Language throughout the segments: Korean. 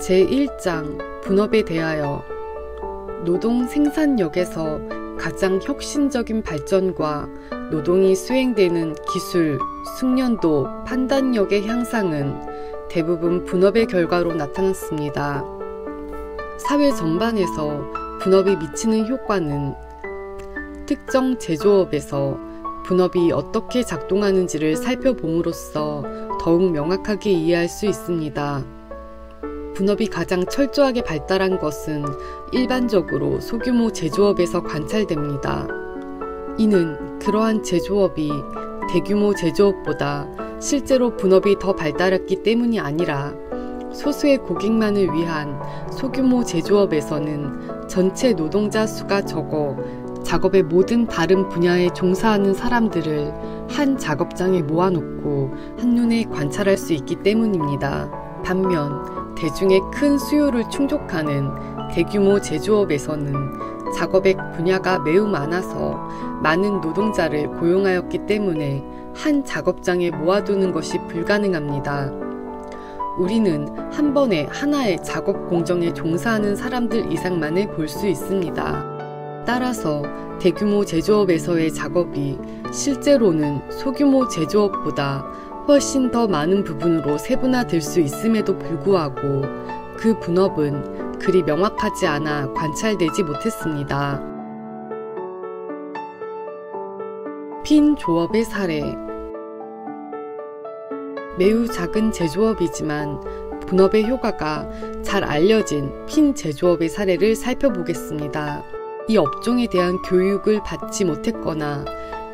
제1장 분업에 대하여 노동 생산력에서 가장 혁신적인 발전과 노동이 수행되는 기술, 숙련도, 판단력의 향상은 대부분 분업의 결과로 나타났습니다. 사회 전반에서 분업이 미치는 효과는 특정 제조업에서 분업이 어떻게 작동하는지를 살펴봄으로써 더욱 명확하게 이해할 수 있습니다. 분업이 가장 철저하게 발달한 것은 일반적으로 소규모 제조업에서 관찰됩니다. 이는 그러한 제조업이 대규모 제조업보다 실제로 분업이 더 발달했기 때문이 아니라 소수의 고객만을 위한 소규모 제조업에서는 전체 노동자 수가 적어 작업의 모든 다른 분야에 종사하는 사람들을 한 작업장에 모아놓고 한눈에 관찰할 수 있기 때문입니다. 반면 대중의 큰 수요를 충족하는 대규모 제조업에서는 작업의 분야가 매우 많아서 많은 노동자를 고용하였기 때문에 한 작업장에 모아두는 것이 불가능합니다. 우리는 한 번에 하나의 작업 공정에 종사하는 사람들 이상만을 볼 수 있습니다. 따라서 대규모 제조업에서의 작업이 실제로는 소규모 제조업보다 훨씬 더 많은 부분으로 세분화될 수 있음에도 불구하고 그 분업은 그리 명확하지 않아 관찰되지 못했습니다. 핀 조업의 사례. 매우 작은 제조업이지만 분업의 효과가 잘 알려진 핀 제조업의 사례를 살펴보겠습니다. 이 업종에 대한 교육을 받지 못했거나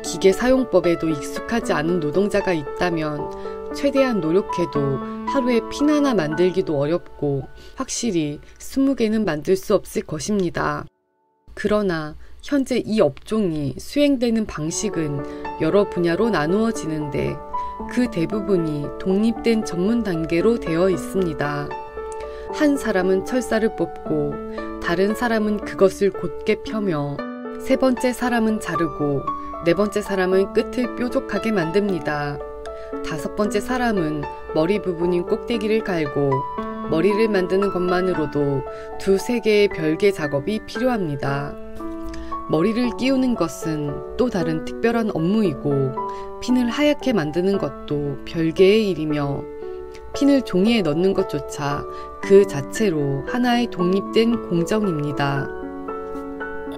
기계 사용법에도 익숙하지 않은 노동자가 있다면 최대한 노력해도 하루에 핀 하나 만들기도 어렵고 확실히 20개는 만들 수 없을 것입니다. 그러나 현재 이 업종이 수행되는 방식은 여러 분야로 나누어지는데 그 대부분이 독립된 전문 단계로 되어 있습니다. 한 사람은 철사를 뽑고 다른 사람은 그것을 곧게 펴며 세 번째 사람은 자르고 네 번째 사람은 끝을 뾰족하게 만듭니다. 다섯 번째 사람은 머리 부분인 꼭대기를 갈고 머리를 만드는 것만으로도 2-3개의 별개 작업이 필요합니다. 머리를 끼우는 것은 또 다른 특별한 업무이고 핀을 하얗게 만드는 것도 별개의 일이며 핀을 종이에 넣는 것조차 그 자체로 하나의 독립된 공정입니다.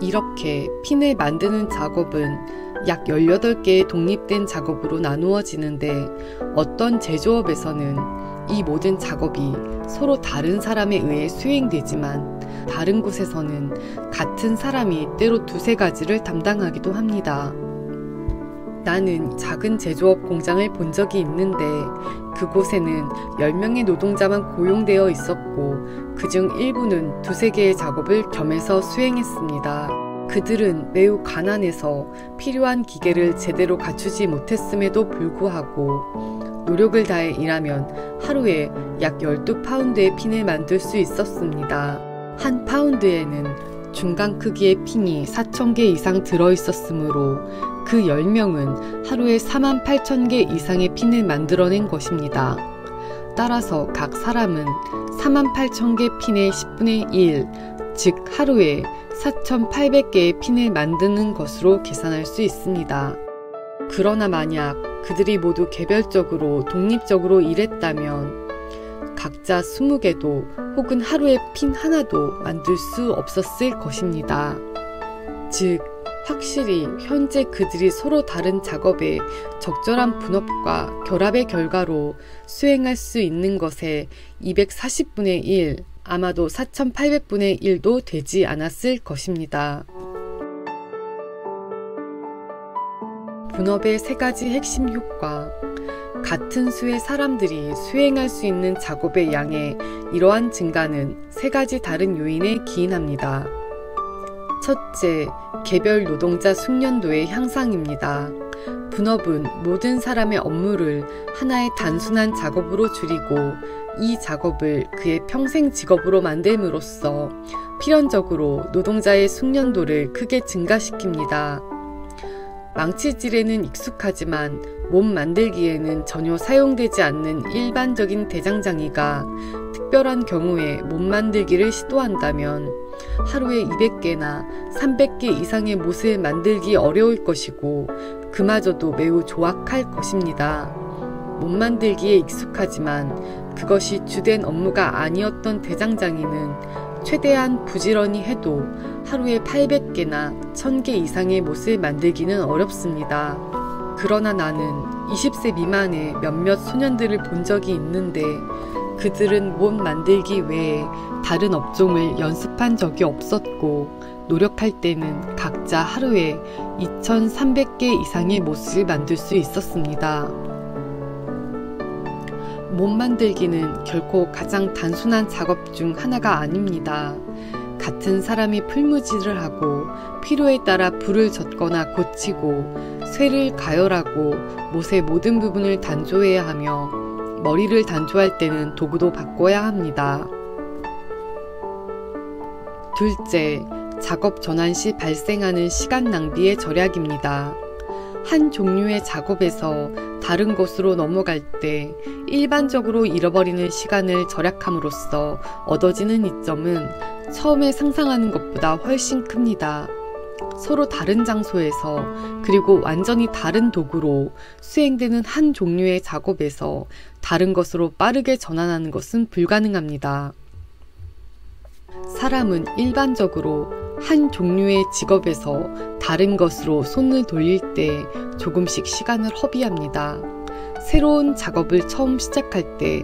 이렇게 핀을 만드는 작업은 약 18개의 독립된 작업으로 나누어지는데 어떤 제조업에서는 이 모든 작업이 서로 다른 사람에 의해 수행되지만 다른 곳에서는 같은 사람이 때로 2-3가지를 담당하기도 합니다. 나는 작은 제조업 공장을 본 적이 있는데 그곳에는 10명의 노동자만 고용되어 있었고 그중 일부는 2-3개의 작업을 겸해서 수행했습니다. 그들은 매우 가난해서 필요한 기계를 제대로 갖추지 못했음에도 불구하고 노력을 다해 일하면 하루에 약 12파운드의 핀을 만들 수 있었습니다. 한 파운드에는 중간 크기의 핀이 4,000개 이상 들어있었으므로 그 10명은 하루에 48,000개 이상의 핀을 만들어낸 것입니다. 따라서 각 사람은 48,000개 핀의 10분의 1, 즉 하루에 4,800개의 핀을 만드는 것으로 계산할 수 있습니다. 그러나 만약 그들이 모두 개별적으로 독립적으로 일했다면 각자 20개도 혹은 하루에 핀 하나도 만들 수 없었을 것입니다. 즉, 확실히 현재 그들이 서로 다른 작업에 적절한 분업과 결합의 결과로 수행할 수 있는 것에 240분의 1, 아마도 4,800분의 1도 되지 않았을 것입니다. 분업의 3가지 핵심 효과. 같은 수의 사람들이 수행할 수 있는 작업의 양의 이러한 증가는 3가지 다른 요인에 기인합니다. 첫째, 개별 노동자 숙련도의 향상입니다. 분업은 모든 사람의 업무를 하나의 단순한 작업으로 줄이고 이 작업을 그의 평생 직업으로 만듦으로써 필연적으로 노동자의 숙련도를 크게 증가시킵니다. 망치질에는 익숙하지만 몸 만들기에는 전혀 사용되지 않는 일반적인 대장장이가 특별한 경우에 몸 만들기를 시도한다면 하루에 200개나 300개 이상의 못을 만들기 어려울 것이고 그마저도 매우 조악할 것입니다. 못 만들기에 익숙하지만 그것이 주된 업무가 아니었던 대장장이는 최대한 부지런히 해도 하루에 800개나 1000개 이상의 못을 만들기는 어렵습니다. 그러나 나는 20세 미만의 몇몇 소년들을 본 적이 있는데 그들은 못 만들기 외에 다른 업종을 연습한 적이 없었고 노력할 때는 각자 하루에 2300개 이상의 못을 만들 수 있었습니다. 못 만들기는 결코 가장 단순한 작업 중 하나가 아닙니다. 같은 사람이 풀무질을 하고 필요에 따라 불을 젓거나 고치고 쇠를 가열하고 못의 모든 부분을 단조해야 하며 머리를 단조할 때는 도구도 바꿔야 합니다. 둘째, 작업 전환 시 발생하는 시간 낭비의 절약입니다. 한 종류의 작업에서 다른 것으로 넘어갈 때 일반적으로 잃어버리는 시간을 절약함으로써 얻어지는 이점은 처음에 상상하는 것보다 훨씬 큽니다. 서로 다른 장소에서 그리고 완전히 다른 도구로 수행되는 한 종류의 작업에서 다른 것으로 빠르게 전환하는 것은 불가능합니다. 사람은 일반적으로 한 종류의 직업에서 다른 것으로 손을 돌릴 때 조금씩 시간을 허비합니다. 새로운 작업을 처음 시작할 때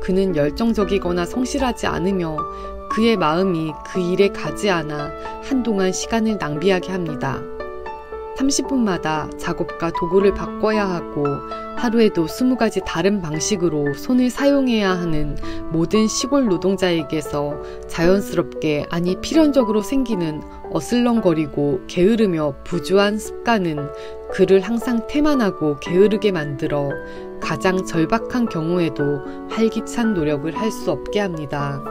그는 열정적이거나 성실하지 않으며 그의 마음이 그 일에 가지 않아 한동안 시간을 낭비하게 합니다. 30분마다 작업과 도구를 바꿔야 하고 하루에도 20가지 다른 방식으로 손을 사용해야 하는 모든 시골 노동자에게서 자연스럽게 아니 필연적으로 생기는 어슬렁거리고 게으르며 부주한 습관은 그를 항상 태만하고 게으르게 만들어 가장 절박한 경우에도 활기찬 노력을 할 수 없게 합니다.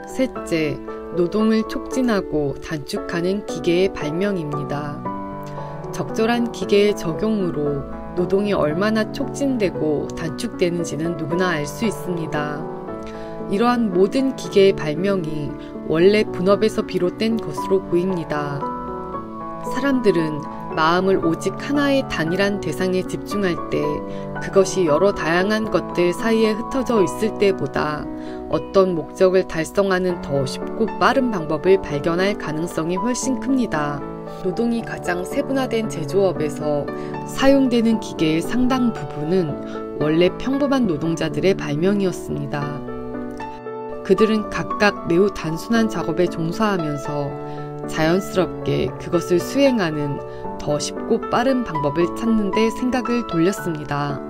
셋째, 노동을 촉진하고 단축하는 기계의 발명입니다. 적절한 기계의 적용으로 노동이 얼마나 촉진되고 단축되는지는 누구나 알 수 있습니다. 이러한 모든 기계의 발명이 원래 분업에서 비롯된 것으로 보입니다. 사람들은 마음을 오직 하나의 단일한 대상에 집중할 때 그것이 여러 다양한 것들 사이에 흩어져 있을 때보다 어떤 목적을 달성하는 더 쉽고 빠른 방법을 발견할 가능성이 훨씬 큽니다. 노동이 가장 세분화된 제조업에서 사용되는 기계의 상당 부분은 원래 평범한 노동자들의 발명이었습니다. 그들은 각각 매우 단순한 작업에 종사하면서 자연스럽게 그것을 수행하는 더 쉽고 빠른 방법을 찾는 데 생각을 돌렸습니다.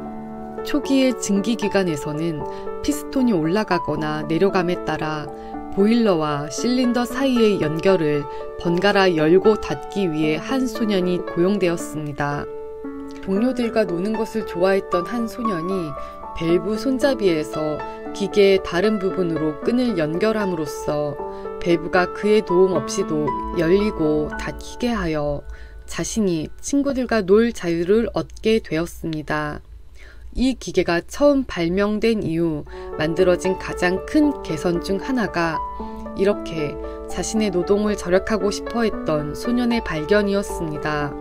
초기의 증기기관에서는 피스톤이 올라가거나 내려감에 따라 보일러와 실린더 사이의 연결을 번갈아 열고 닫기 위해 한 소년이 고용되었습니다. 동료들과 노는 것을 좋아했던 한 소년이 밸브 손잡이에서 기계의 다른 부분으로 끈을 연결함으로써 밸브가 그의 도움 없이도 열리고 닫히게 하여 자신이 친구들과 놀 자유를 얻게 되었습니다. 이 기계가 처음 발명된 이후 만들어진 가장 큰 개선 중 하나가 이렇게 자신의 노동을 절약하고 싶어 했던 소년의 발견이었습니다.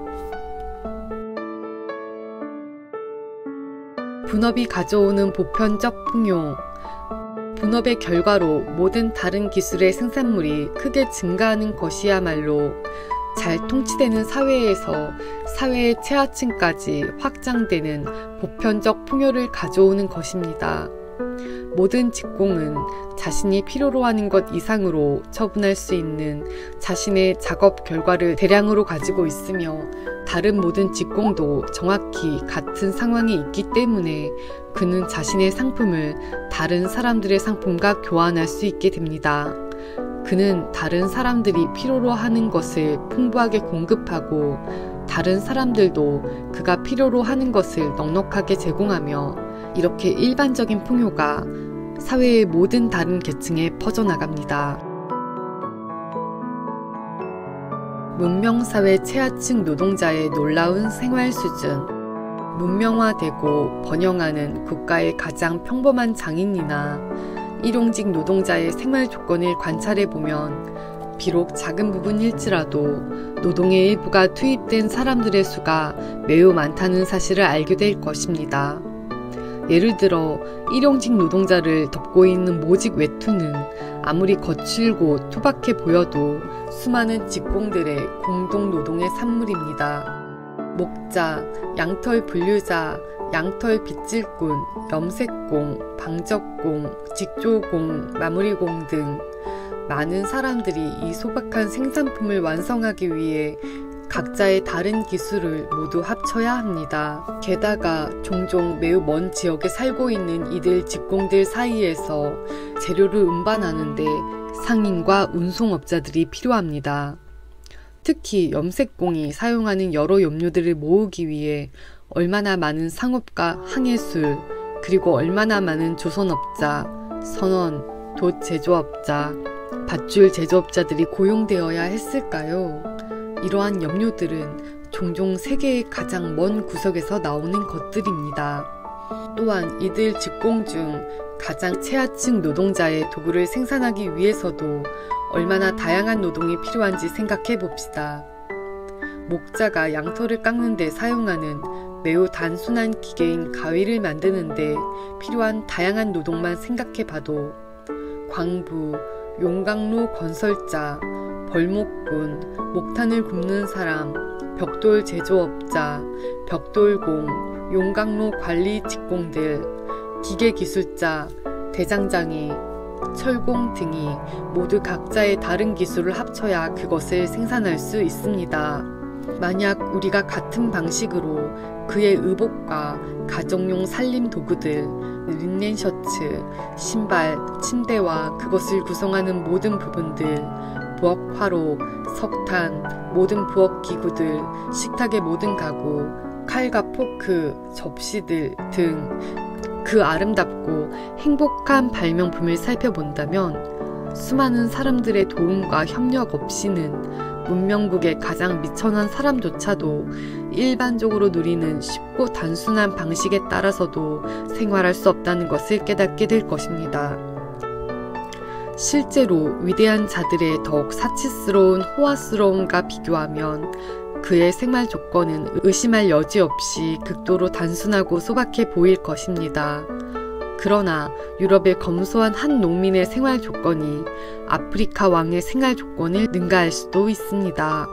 분업이 가져오는 보편적 풍요. 분업의 결과로 모든 다른 기술의 생산물이 크게 증가하는 것이야말로 잘 통치되는 사회에서 사회의 최하층까지 확장되는 보편적 풍요를 가져오는 것입니다. 모든 직공은 자신이 필요로 하는 것 이상으로 처분할 수 있는 자신의 작업 결과를 대량으로 가지고 있으며 다른 모든 직공도 정확히 같은 상황에 있기 때문에 그는 자신의 상품을 다른 사람들의 상품과 교환할 수 있게 됩니다. 그는 다른 사람들이 필요로 하는 것을 풍부하게 공급하고 다른 사람들도 그가 필요로 하는 것을 넉넉하게 제공하며 이렇게 일반적인 풍요가 사회의 모든 다른 계층에 퍼져나갑니다. 문명사회 최하층 노동자의 놀라운 생활 수준. 문명화되고 번영하는 국가의 가장 평범한 장인이나 일용직 노동자의 생활 조건을 관찰해보면 비록 작은 부분일지라도 노동의 일부가 투입된 사람들의 수가 매우 많다는 사실을 알게 될 것입니다. 예를 들어 일용직 노동자를 덮고 있는 모직 외투는 아무리 거칠고 투박해 보여도 수많은 직공들의 공동 노동의 산물입니다. 목자, 양털 분류자, 양털 빗질꾼, 염색공, 방적공, 직조공, 마무리공 등 많은 사람들이 이 소박한 생산품을 완성하기 위해 각자의 다른 기술을 모두 합쳐야 합니다. 게다가 종종 매우 먼 지역에 살고 있는 이들 직공들 사이에서 재료를 운반하는데 상인과 운송업자들이 필요합니다. 특히 염색공이 사용하는 여러 염료들을 모으기 위해 얼마나 많은 상업과 항해술, 그리고 얼마나 많은 조선업자, 선원, 돛 제조업자, 밧줄 제조업자들이 고용되어야 했을까요? 이러한 염료들은 종종 세계의 가장 먼 구석에서 나오는 것들입니다. 또한 이들 직공 중 가장 최하층 노동자의 도구를 생산하기 위해서도 얼마나 다양한 노동이 필요한지 생각해 봅시다. 목자가 양털을 깎는 데 사용하는 매우 단순한 기계인 가위를 만드는 데 필요한 다양한 노동만 생각해 봐도 광부, 용광로 건설자, 벌목꾼, 목탄을 굽는 사람, 벽돌 제조업자, 벽돌공, 용광로 관리 직공들, 기계기술자, 대장장이, 철공 등이 모두 각자의 다른 기술을 합쳐야 그것을 생산할 수 있습니다. 만약 우리가 같은 방식으로 그의 의복과 가정용 살림 도구들, 린넨 셔츠, 신발, 침대와 그것을 구성하는 모든 부분들, 부엌화로, 석탄, 모든 부엌기구들, 식탁의 모든 가구, 칼과 포크, 접시들 등 그 아름답고 행복한 발명품을 살펴본다면 수많은 사람들의 도움과 협력 없이는 문명국의 가장 미천한 사람조차도 일반적으로 누리는 쉽고 단순한 방식에 따라서도 생활할 수 없다는 것을 깨닫게 될 것입니다. 실제로 위대한 자들의 더욱 사치스러운 호화스러움과 비교하면 그의 생활 조건은 의심할 여지 없이 극도로 단순하고 소박해 보일 것입니다. 그러나 유럽의 검소한 한 농민의 생활 조건이 아프리카 왕의 생활 조건을 능가할 수도 있습니다.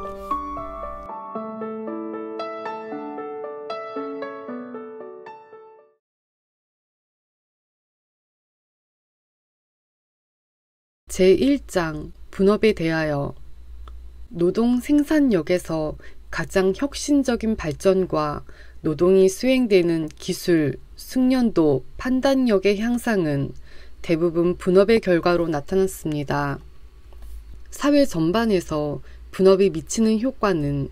제1장 분업에 대하여. 노동 생산력에서 가장 혁신적인 발전과 노동이 수행되는 기술, 숙련도, 판단력의 향상은 대부분 분업의 결과로 나타났습니다. 사회 전반에서 분업이 미치는 효과는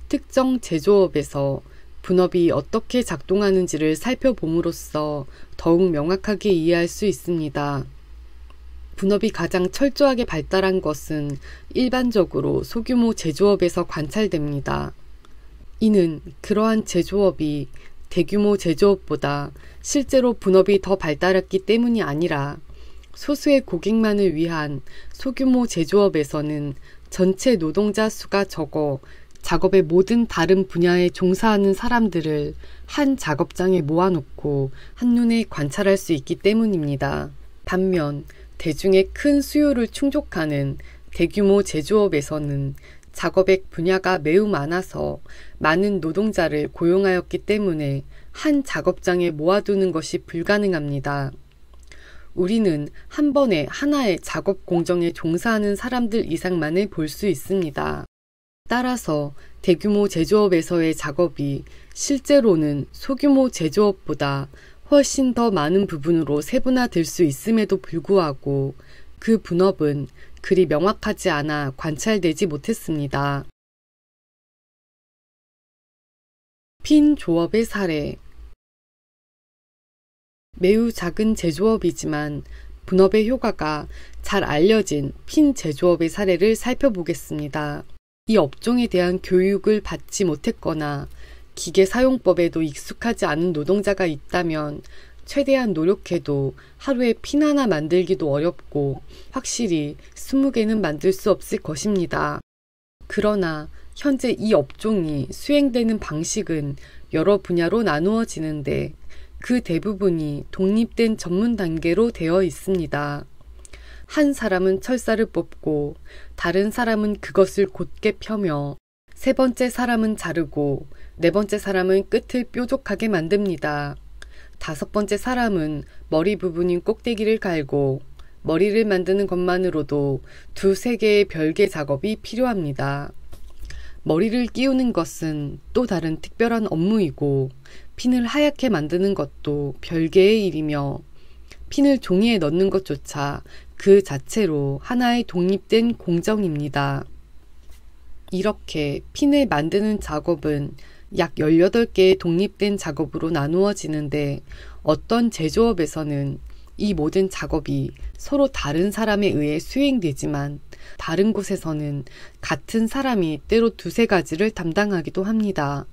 특정 제조업에서 분업이 어떻게 작동하는지를 살펴봄으로써 더욱 명확하게 이해할 수 있습니다. 분업이 가장 철저하게 발달한 것은 일반적으로 소규모 제조업에서 관찰됩니다. 이는 그러한 제조업이 대규모 제조업보다 실제로 분업이 더 발달했기 때문이 아니라 소수의 고객만을 위한 소규모 제조업에서는 전체 노동자 수가 적어 작업의 모든 다른 분야에 종사하는 사람들을 한 작업장에 모아놓고 한눈에 관찰할 수 있기 때문입니다. 반면 대중의 큰 수요를 충족하는 대규모 제조업에서는 작업의 분야가 매우 많아서 많은 노동자를 고용하였기 때문에 한 작업장에 모아두는 것이 불가능합니다. 우리는 한 번에 하나의 작업 공정에 종사하는 사람들 이상만을 볼 수 있습니다. 따라서 대규모 제조업에서의 작업이 실제로는 소규모 제조업보다 훨씬 더 많은 부분으로 세분화될 수 있음에도 불구하고 그 분업은 그리 명확하지 않아 관찰되지 못했습니다. 핀 조업의 사례. 매우 작은 제조업이지만 분업의 효과가 잘 알려진 핀 제조업의 사례를 살펴보겠습니다. 이 업종에 대한 교육을 받지 못했거나 기계 사용법에도 익숙하지 않은 노동자가 있다면 최대한 노력해도 하루에 핀 하나 만들기도 어렵고 확실히 20개는 만들 수 없을 것입니다. 그러나 현재 이 업종이 수행되는 방식은 여러 분야로 나누어지는데 그 대부분이 독립된 전문 단계로 되어 있습니다. 한 사람은 철사를 뽑고 다른 사람은 그것을 곧게 펴며 세 번째 사람은 자르고 네 번째 사람은 끝을 뾰족하게 만듭니다. 다섯 번째 사람은 머리 부분인 꼭대기를 갈고 머리를 만드는 것만으로도 두세 개의 별개 작업이 필요합니다. 머리를 끼우는 것은 또 다른 특별한 업무이고 핀을 하얗게 만드는 것도 별개의 일이며 핀을 종이에 넣는 것조차 그 자체로 하나의 독립된 공정입니다. 이렇게 핀을 만드는 작업은 약 18개의 독립된 작업으로 나누어지는데 어떤 제조업에서는 이 모든 작업이 서로 다른 사람에 의해 수행되지만 다른 곳에서는 같은 사람이 때로 두세 가지를 담당하기도 합니다.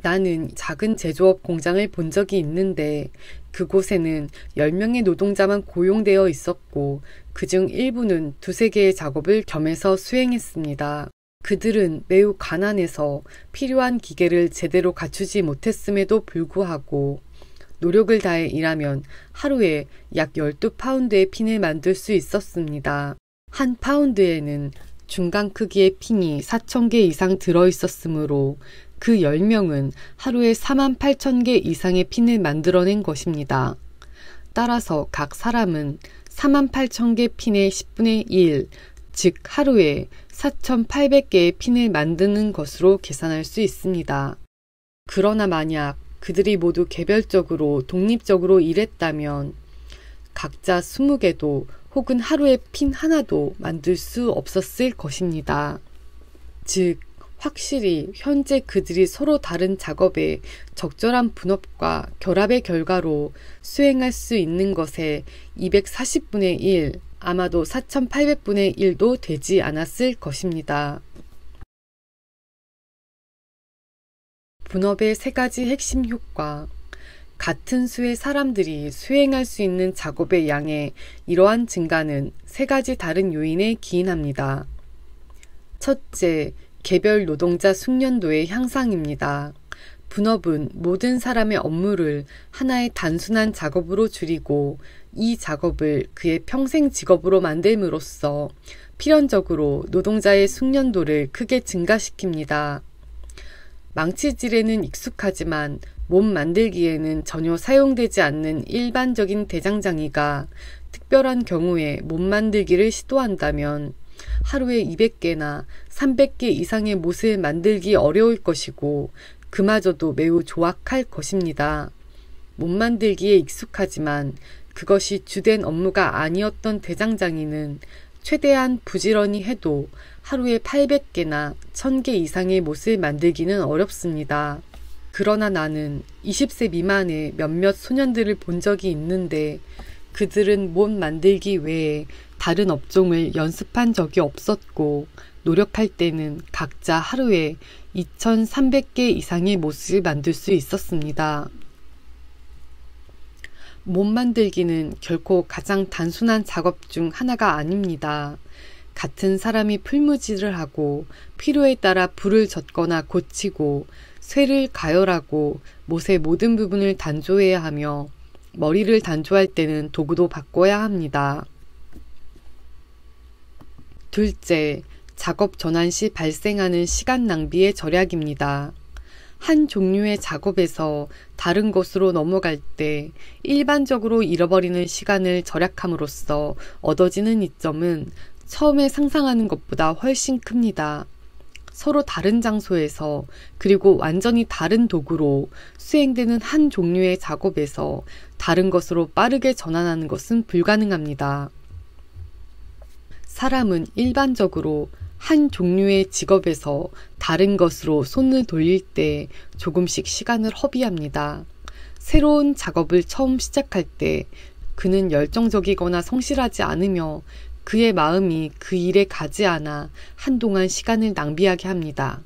나는 작은 제조업 공장을 본 적이 있는데 그곳에는 10명의 노동자만 고용되어 있었고 그중 일부는 두세 개의 작업을 겸해서 수행했습니다. 그들은 매우 가난해서 필요한 기계를 제대로 갖추지 못했음에도 불구하고 노력을 다해 일하면 하루에 약 12파운드의 핀을 만들 수 있었습니다. 한 파운드에는 중간 크기의 핀이 4,000개 이상 들어있었으므로 그 10명은 하루에 48,000개 이상의 핀을 만들어낸 것입니다. 따라서 각 사람은 48,000개 핀의 10분의 1, 즉 하루에 4,800개의 핀을 만드는 것으로 계산할 수 있습니다. 그러나 만약 그들이 모두 개별적으로 독립적으로 일했다면 각자 20개도 혹은 하루에 핀 하나도 만들 수 없었을 것입니다. 즉 확실히 현재 그들이 서로 다른 작업에 적절한 분업과 결합의 결과로 수행할 수 있는 것에 240분의 1, 아마도 4,800분의 1도 되지 않았을 것입니다. 분업의 세 가지 핵심 효과. 같은 수의 사람들이 수행할 수 있는 작업의 양의 이러한 증가는 세 가지 다른 요인에 기인합니다. 첫째, 개별 노동자 숙련도의 향상입니다. 분업은 모든 사람의 업무를 하나의 단순한 작업으로 줄이고 이 작업을 그의 평생 직업으로 만듦으로써 필연적으로 노동자의 숙련도를 크게 증가시킵니다. 망치질에는 익숙하지만 몸 만들기에는 전혀 사용되지 않는 일반적인 대장장이가 특별한 경우에 몸 만들기를 시도한다면 하루에 200개나 300개 이상의 못을 만들기 어려울 것이고 그마저도 매우 조악할 것입니다. 못 만들기에 익숙하지만 그것이 주된 업무가 아니었던 대장장이는 최대한 부지런히 해도 하루에 800개나 1000개 이상의 못을 만들기는 어렵습니다. 그러나 나는 20세 미만의 몇몇 소년들을 본 적이 있는데 그들은 못 만들기 외에 다른 업종을 연습한 적이 없었고 노력할 때는 각자 하루에 2300개 이상의 못을 만들 수 있었습니다. 못 만들기는 결코 가장 단순한 작업 중 하나가 아닙니다. 같은 사람이 풀무질을 하고 필요에 따라 불을 젓거나 고치고 쇠를 가열하고 못의 모든 부분을 단조해야 하며 머리를 단조할 때는 도구도 바꿔야 합니다. 둘째, 작업 전환 시 발생하는 시간 낭비의 절약입니다. 한 종류의 작업에서 다른 것으로 넘어갈 때 일반적으로 잃어버리는 시간을 절약함으로써 얻어지는 이점은 처음에 상상하는 것보다 훨씬 큽니다. 서로 다른 장소에서 그리고 완전히 다른 도구로 수행되는 한 종류의 작업에서 다른 것으로 빠르게 전환하는 것은 불가능합니다. 사람은 일반적으로 한 종류의 직업에서 다른 것으로 손을 돌릴 때 조금씩 시간을 허비합니다. 새로운 작업을 처음 시작할 때 그는 열정적이거나 성실하지 않으며 그의 마음이 그 일에 가지 않아 한동안 시간을 낭비하게 합니다.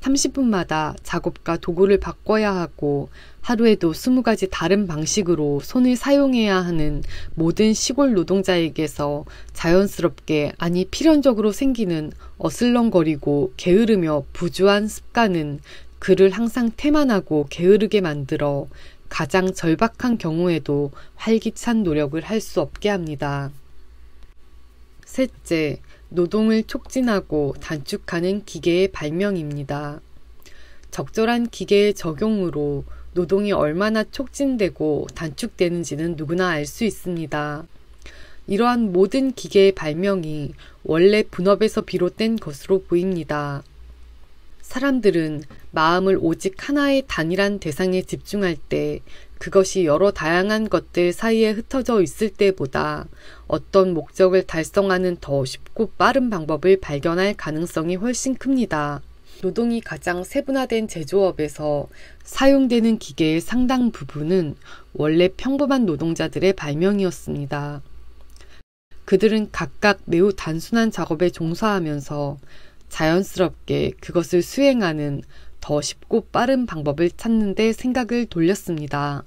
30분마다 작업과 도구를 바꿔야 하고 하루에도 20가지 다른 방식으로 손을 사용해야 하는 모든 시골 노동자에게서 자연스럽게 아니 필연적으로 생기는 어슬렁거리고 게으르며 부주한 습관은 그를 항상 태만하고 게으르게 만들어 가장 절박한 경우에도 활기찬 노력을 할 수 없게 합니다. 셋째, 노동을 촉진하고 단축하는 기계의 발명입니다. 적절한 기계의 적용으로 노동이 얼마나 촉진되고 단축되는지는 누구나 알 수 있습니다. 이러한 모든 기계의 발명이 원래 분업에서 비롯된 것으로 보입니다. 사람들은 마음을 오직 하나의 단일한 대상에 집중할 때 그것이 여러 다양한 것들 사이에 흩어져 있을 때보다 어떤 목적을 달성하는 더 쉽고 빠른 방법을 발견할 가능성이 훨씬 큽니다. 노동이 가장 세분화된 제조업에서 사용되는 기계의 상당 부분은 원래 평범한 노동자들의 발명이었습니다. 그들은 각각 매우 단순한 작업에 종사하면서 자연스럽게 그것을 수행하는 더 쉽고 빠른 방법을 찾는 데 생각을 돌렸습니다.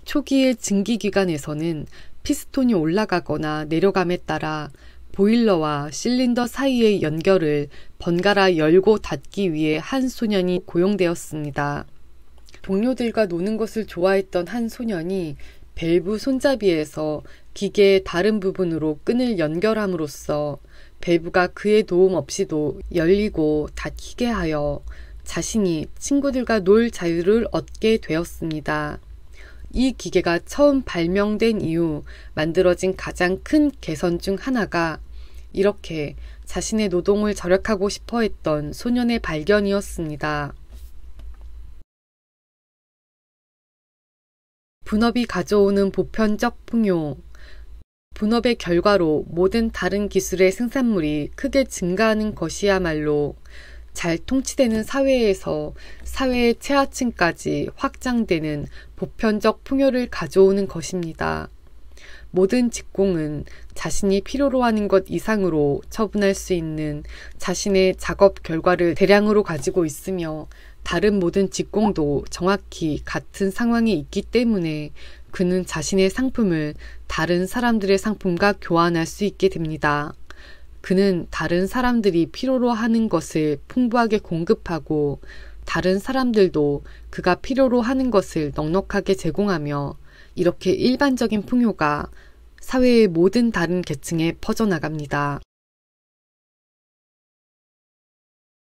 초기의 증기기관에서는 피스톤이 올라가거나 내려감에 따라 보일러와 실린더 사이의 연결을 번갈아 열고 닫기 위해 한 소년이 고용되었습니다. 동료들과 노는 것을 좋아했던 한 소년이 밸브 손잡이에서 기계의 다른 부분으로 끈을 연결함으로써 밸브가 그의 도움 없이도 열리고 닫히게 하여 자신이 친구들과 놀 자유를 얻게 되었습니다. 이 기계가 처음 발명된 이후 만들어진 가장 큰 개선 중 하나가 이렇게 자신의 노동을 절약하고 싶어 했던 소년의 발견이었습니다. 분업이 가져오는 보편적 풍요. 분업의 결과로 모든 다른 기술의 생산물이 크게 증가하는 것이야말로 잘 통치되는 사회에서 사회의 최하층까지 확장되는 보편적 풍요를 가져오는 것입니다. 모든 직공은 자신이 필요로 하는 것 이상으로 처분할 수 있는 자신의 작업 결과를 대량으로 가지고 있으며 다른 모든 직공도 정확히 같은 상황에 있기 때문에 그는 자신의 상품을 다른 사람들의 상품과 교환할 수 있게 됩니다. 그는 다른 사람들이 필요로 하는 것을 풍부하게 공급하고 다른 사람들도 그가 필요로 하는 것을 넉넉하게 제공하며 이렇게 일반적인 풍요가 사회의 모든 다른 계층에 퍼져나갑니다.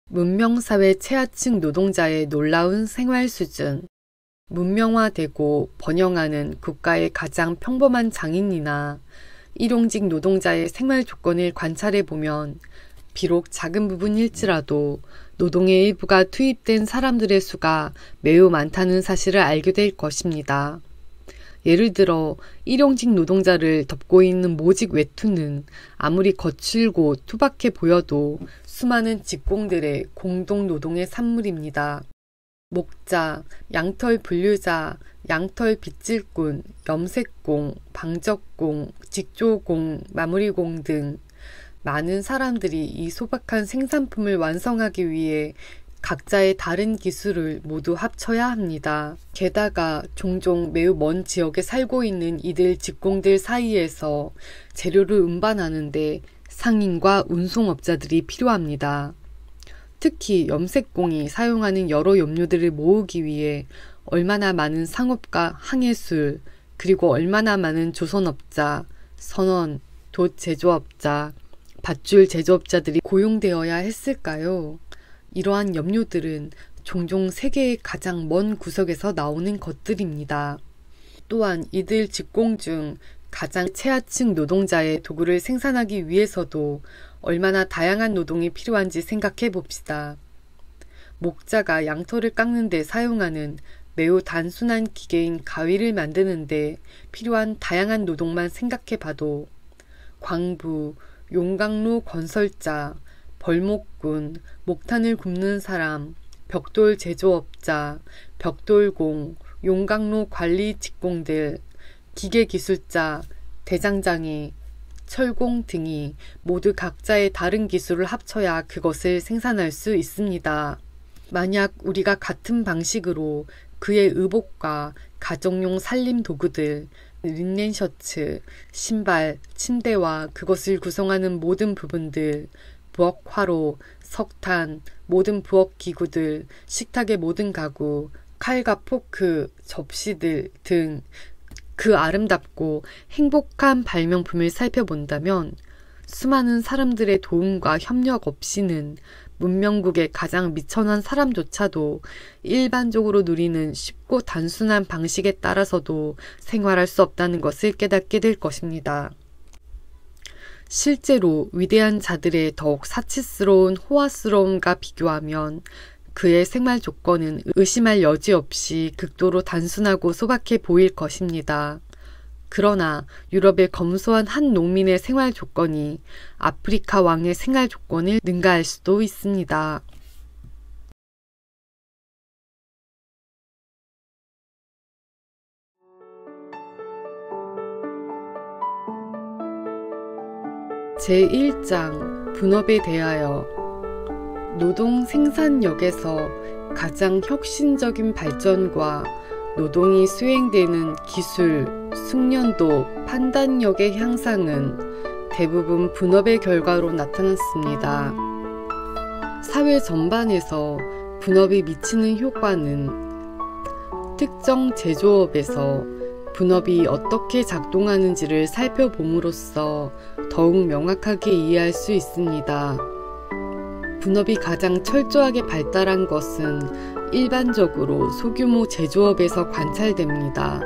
문명사회 최하층 노동자의 놀라운 생활 수준. 문명화되고 번영하는 국가의 가장 평범한 장인이나 일용직 노동자의 생활 조건을 관찰해 보면 비록 작은 부분일지라도 노동의 일부가 투입된 사람들의 수가 매우 많다는 사실을 알게 될 것입니다. 예를 들어 일용직 노동자를 덮고 있는 모직 외투는 아무리 거칠고 투박해 보여도 수많은 직공들의 공동 노동의 산물입니다. 목자, 양털 분류자, 양털 빗질꾼, 염색공, 방적공, 직조공, 마무리공 등 많은 사람들이 이 소박한 생산품을 완성하기 위해 각자의 다른 기술을 모두 합쳐야 합니다. 게다가 종종 매우 먼 지역에 살고 있는 이들 직공들 사이에서 재료를 운반하는데 상인과 운송업자들이 필요합니다. 특히 염색공이 사용하는 여러 염료들을 모으기 위해 얼마나 많은 상업가 항해술, 그리고 얼마나 많은 조선업자, 선원, 돛 제조업자, 밧줄 제조업자들이 고용되어야 했을까요? 이러한 염료들은 종종 세계의 가장 먼 구석에서 나오는 것들입니다. 또한 이들 직공 중 가장 최하층 노동자의 도구를 생산하기 위해서도 얼마나 다양한 노동이 필요한지 생각해 봅시다. 목자가 양털을 깎는 데 사용하는 매우 단순한 기계인 가위를 만드는 데 필요한 다양한 노동만 생각해 봐도 광부, 용광로 건설자, 벌목꾼, 목탄을 굽는 사람, 벽돌 제조업자, 벽돌공, 용광로 관리 직공들, 기계기술자, 대장장이, 철공 등이 모두 각자의 다른 기술을 합쳐야 그것을 생산할 수 있습니다. 만약 우리가 같은 방식으로 그의 의복과 가정용 살림 도구들, 린넨 셔츠, 신발, 침대와 그것을 구성하는 모든 부분들, 부엌 화로, 석탄, 모든 부엌 기구들, 식탁의 모든 가구, 칼과 포크, 접시들 등 그 아름답고 행복한 발명품을 살펴본다면 수많은 사람들의 도움과 협력 없이는 문명국의 가장 미천한 사람조차도 일반적으로 누리는 쉽고 단순한 방식에 따라서도 생활할 수 없다는 것을 깨닫게 될 것입니다. 실제로 위대한 자들의 더욱 사치스러운 호화스러움과 비교하면 그의 생활 조건은 의심할 여지 없이 극도로 단순하고 소박해 보일 것입니다. 그러나 유럽의 검소한 한 농민의 생활 조건이 아프리카 왕의 생활 조건을 능가할 수도 있습니다. 제1장 분업에 대하여 노동 생산력에서 가장 혁신적인 발전과 노동이 수행되는 기술, 숙련도, 판단력의 향상은 대부분 분업의 결과로 나타났습니다. 사회 전반에서 분업이 미치는 효과는 특정 제조업에서 분업이 어떻게 작동하는지를 살펴봄으로써 더욱 명확하게 이해할 수 있습니다. 분업이 가장 철저하게 발달한 것은 일반적으로 소규모 제조업에서 관찰됩니다.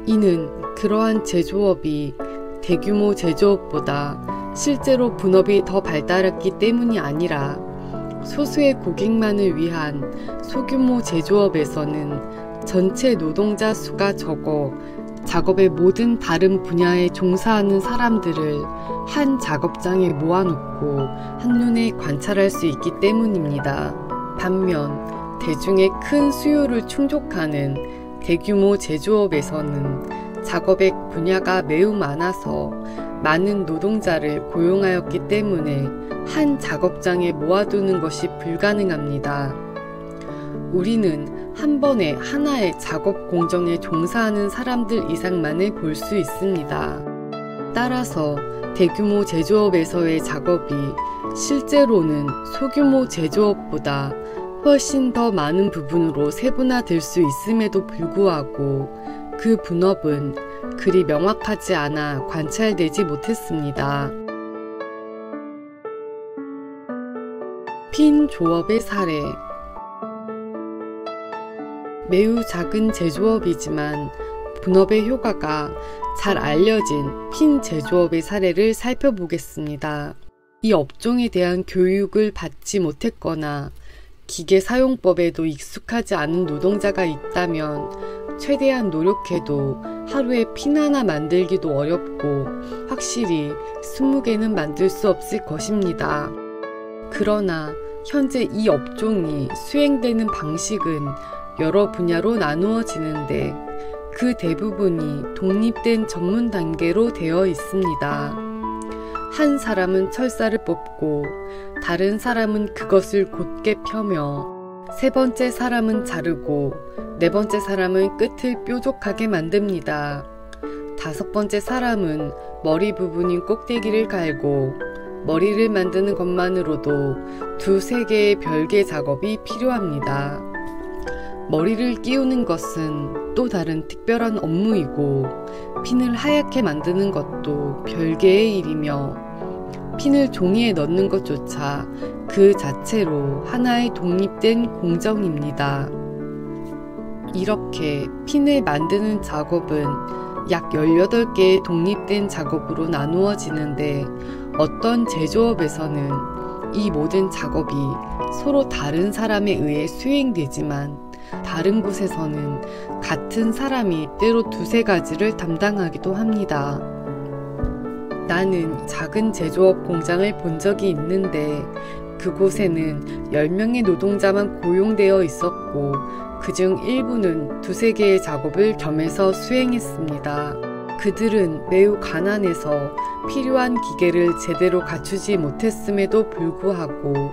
이는 그러한 제조업이 대규모 제조업보다 실제로 분업이 더 발달했기 때문이 아니라 소수의 고객만을 위한 소규모 제조업에서는 전체 노동자 수가 적어 작업의 모든 다른 분야에 종사하는 사람들을 한 작업장에 모아놓고 한눈에 관찰할 수 있기 때문입니다. 반면 대중의 큰 수요를 충족하는 대규모 제조업에서는 작업의 분야가 매우 많아서 많은 노동자를 고용하였기 때문에 한 작업장에 모아두는 것이 불가능합니다. 우리는 한 번에 하나의 작업 공정에 종사하는 사람들 이상만을 볼 수 있습니다. 따라서 대규모 제조업에서의 작업이 실제로는 소규모 제조업보다 훨씬 더 많은 부분으로 세분화될 수 있음에도 불구하고 그 분업은 그리 명확하지 않아 관찰되지 못했습니다. 핀 조업의 사례. 매우 작은 제조업이지만 분업의 효과가 잘 알려진 핀 제조업의 사례를 살펴보겠습니다. 이 업종에 대한 교육을 받지 못했거나 기계 사용법에도 익숙하지 않은 노동자가 있다면 최대한 노력해도 하루에 핀 하나 만들기도 어렵고 확실히 20개는 만들 수 없을 것입니다. 그러나 현재 이 업종이 수행되는 방식은 여러 분야로 나누어지는데 그 대부분이 독립된 전문 단계로 되어 있습니다. 한 사람은 철사를 뽑고 다른 사람은 그것을 곧게 펴며 세 번째 사람은 자르고 네 번째 사람은 끝을 뾰족하게 만듭니다. 다섯 번째 사람은 머리 부분인 꼭대기를 갈고 머리를 만드는 것만으로도 2-3개의 별개 작업이 필요합니다. 머리를 끼우는 것은 또 다른 특별한 업무이고 핀을 하얗게 만드는 것도 별개의 일이며 핀을 종이에 넣는 것조차 그 자체로 하나의 독립된 공정입니다. 이렇게 핀을 만드는 작업은 약 18개의 독립된 작업으로 나누어지는데 어떤 제조업에서는 이 모든 작업이 서로 다른 사람에 의해 수행되지만 다른 곳에서는 같은 사람이 때로 2-3가지를 담당하기도 합니다. 나는 작은 제조업 공장을 본 적이 있는데 그곳에는 10명의 노동자만 고용되어 있었고 그중 일부는 2-3개의 작업을 겸해서 수행했습니다. 그들은 매우 가난해서 필요한 기계를 제대로 갖추지 못했음에도 불구하고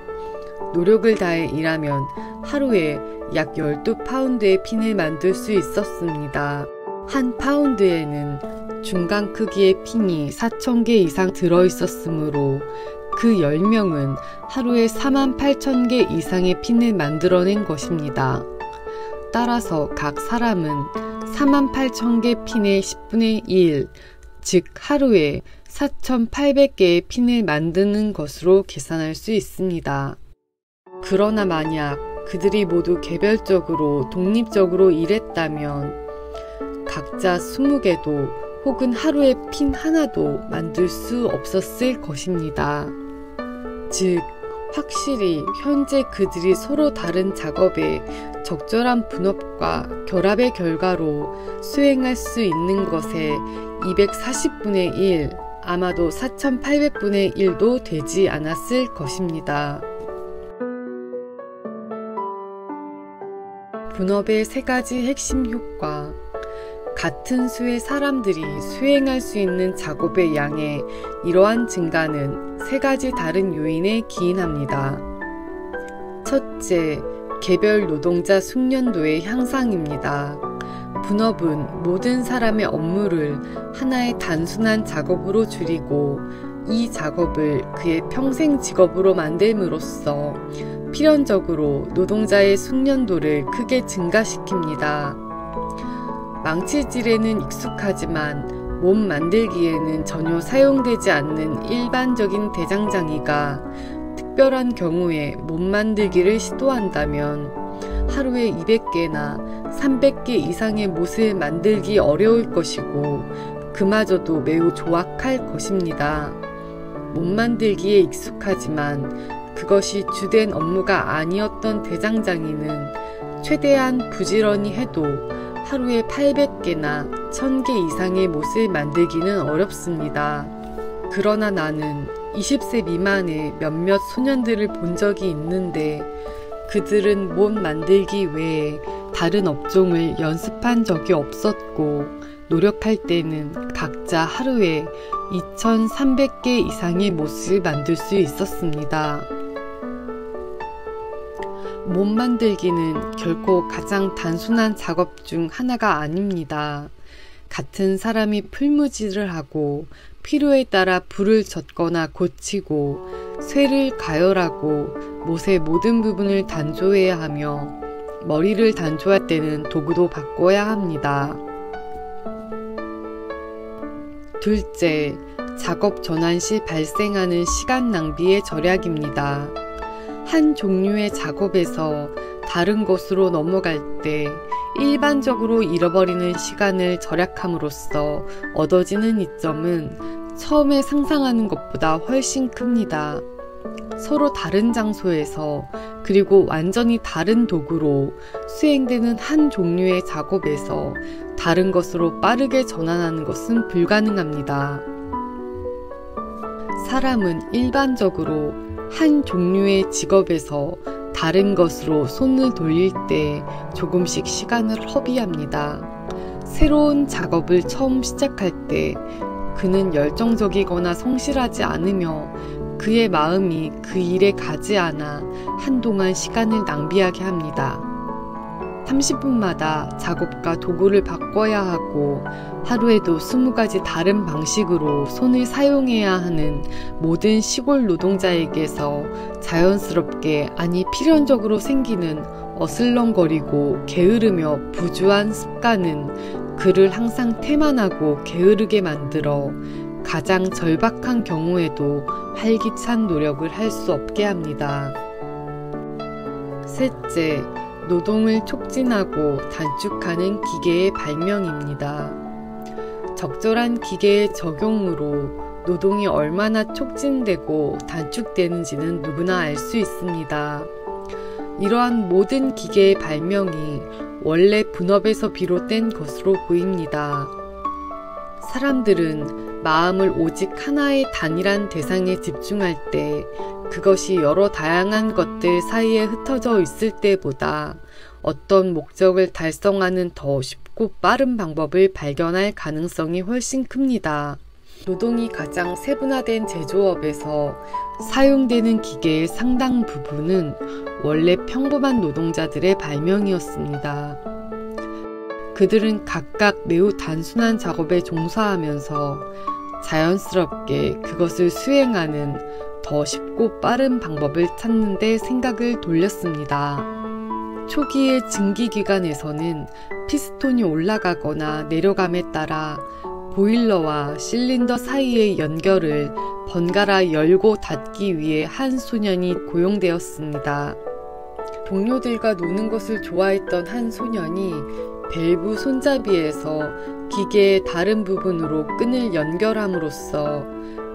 노력을 다해 일하면 하루에 약 12파운드의 핀을 만들 수 있었습니다. 한 파운드에는 중간 크기의 핀이 4,000개 이상 들어있었으므로 그 10명은 하루에 48,000개 이상의 핀을 만들어낸 것입니다. 따라서 각 사람은 48,000개 핀의 10분의 1, 즉 하루에 4,800개의 핀을 만드는 것으로 계산할 수 있습니다. 그러나 만약 그들이 모두 개별적으로 독립적으로 일했다면 각자 20개도 혹은 하루에 핀 하나도 만들 수 없었을 것입니다. 즉, 확실히 현재 그들이 서로 다른 작업에 적절한 분업과 결합의 결과로 수행할 수 있는 것에 240분의 1, 아마도 4800분의 1도 되지 않았을 것입니다. 분업의 3가지 핵심 효과. 같은 수의 사람들이 수행할 수 있는 작업의 양의 이러한 증가는 3가지 다른 요인에 기인합니다. 첫째, 개별 노동자 숙련도의 향상입니다. 분업은 모든 사람의 업무를 하나의 단순한 작업으로 줄이고 이 작업을 그의 평생 직업으로 만듦으로써 필연적으로 노동자의 숙련도를 크게 증가시킵니다. 망치질에는 익숙하지만 몸 만들기에는 전혀 사용되지 않는 일반적인 대장장이가 특별한 경우에 몸 만들기를 시도한다면 하루에 200개나 300개 이상의 못을 만들기 어려울 것이고 그마저도 매우 조악할 것입니다. 못 만들기에 익숙하지만 그것이 주된 업무가 아니었던 대장장이는 최대한 부지런히 해도 하루에 800개나 1000개 이상의 못을 만들기는 어렵습니다. 그러나 나는 20세 미만의 몇몇 소년들을 본 적이 있는데 그들은 못 만들기 외에 다른 업종을 연습한 적이 없었고 노력할 때는 각자 하루에 2300개 이상의 못을 만들 수 있었습니다. 못 만들기는 결코 가장 단순한 작업 중 하나가 아닙니다. 같은 사람이 풀무질을 하고 필요에 따라 불을 젓거나 고치고 쇠를 가열하고 못의 모든 부분을 단조해야 하며 머리를 단조할 때는 도구도 바꿔야 합니다. 둘째, 작업 전환 시 발생하는 시간 낭비의 절약입니다. 한 종류의 작업에서 다른 것으로 넘어갈 때 일반적으로 잃어버리는 시간을 절약함으로써 얻어지는 이점은 처음에 상상하는 것보다 훨씬 큽니다. 서로 다른 장소에서 그리고 완전히 다른 도구로 수행되는 한 종류의 작업에서 다른 것으로 빠르게 전환하는 것은 불가능합니다. 사람은 일반적으로 한 종류의 직업에서 다른 것으로 손을 돌릴 때 조금씩 시간을 허비합니다. 새로운 작업을 처음 시작할 때 그는 열정적이거나 성실하지 않으며 그의 마음이 그 일에 가지 않아 한동안 시간을 낭비하게 합니다. 30분마다 작업과 도구를 바꿔야 하고 하루에도 20가지 다른 방식으로 손을 사용해야 하는 모든 시골 노동자에게서 자연스럽게 아니 필연적으로 생기는 어슬렁거리고 게으르며 부주한 습관은 그를 항상 태만하고 게으르게 만들어 가장 절박한 경우에도 활기찬 노력을 할 수 없게 합니다. 셋째, 노동을 촉진하고 단축하는 기계의 발명입니다. 적절한 기계의 적용으로 노동이 얼마나 촉진되고 단축되는지는 누구나 알 수 있습니다. 이러한 모든 기계의 발명이 원래 분업에서 비롯된 것으로 보입니다. 사람들은 마음을 오직 하나의 단일한 대상에 집중할 때 그것이 여러 다양한 것들 사이에 흩어져 있을 때보다 어떤 목적을 달성하는 더 쉽고 빠른 방법을 발견할 가능성이 훨씬 큽니다. 노동이 가장 세분화된 제조업에서 사용되는 기계의 상당 부분은 원래 평범한 노동자들의 발명이었습니다. 그들은 각각 매우 단순한 작업에 종사하면서 자연스럽게 그것을 수행하는 더 쉽고 빠른 방법을 찾는 데 생각을 돌렸습니다. 초기의 증기기관에서는 피스톤이 올라가거나 내려감에 따라 보일러와 실린더 사이의 연결을 번갈아 열고 닫기 위해 한 소년이 고용되었습니다. 동료들과 노는 것을 좋아했던 한 소년이 밸브 손잡이에서 기계의 다른 부분으로 끈을 연결함으로써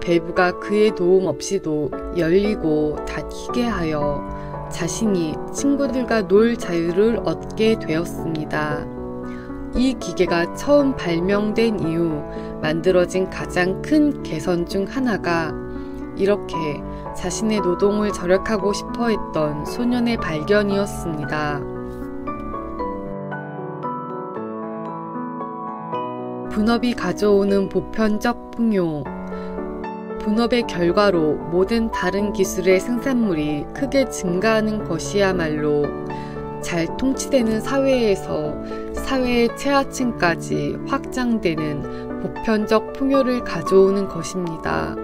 밸브가 그의 도움 없이도 열리고 닫히게 하여 자신이 친구들과 놀 자유를 얻게 되었습니다. 이 기계가 처음 발명된 이후 만들어진 가장 큰 개선 중 하나가 이렇게 자신의 노동을 절약하고 싶어 했던 소년의 발견이었습니다. 분업이 가져오는 보편적 풍요. 분업의 결과로 모든 다른 기술의 생산물이 크게 증가하는 것이야말로 잘 통치되는 사회에서 사회의 최하층까지 확장되는 보편적 풍요를 가져오는 것입니다.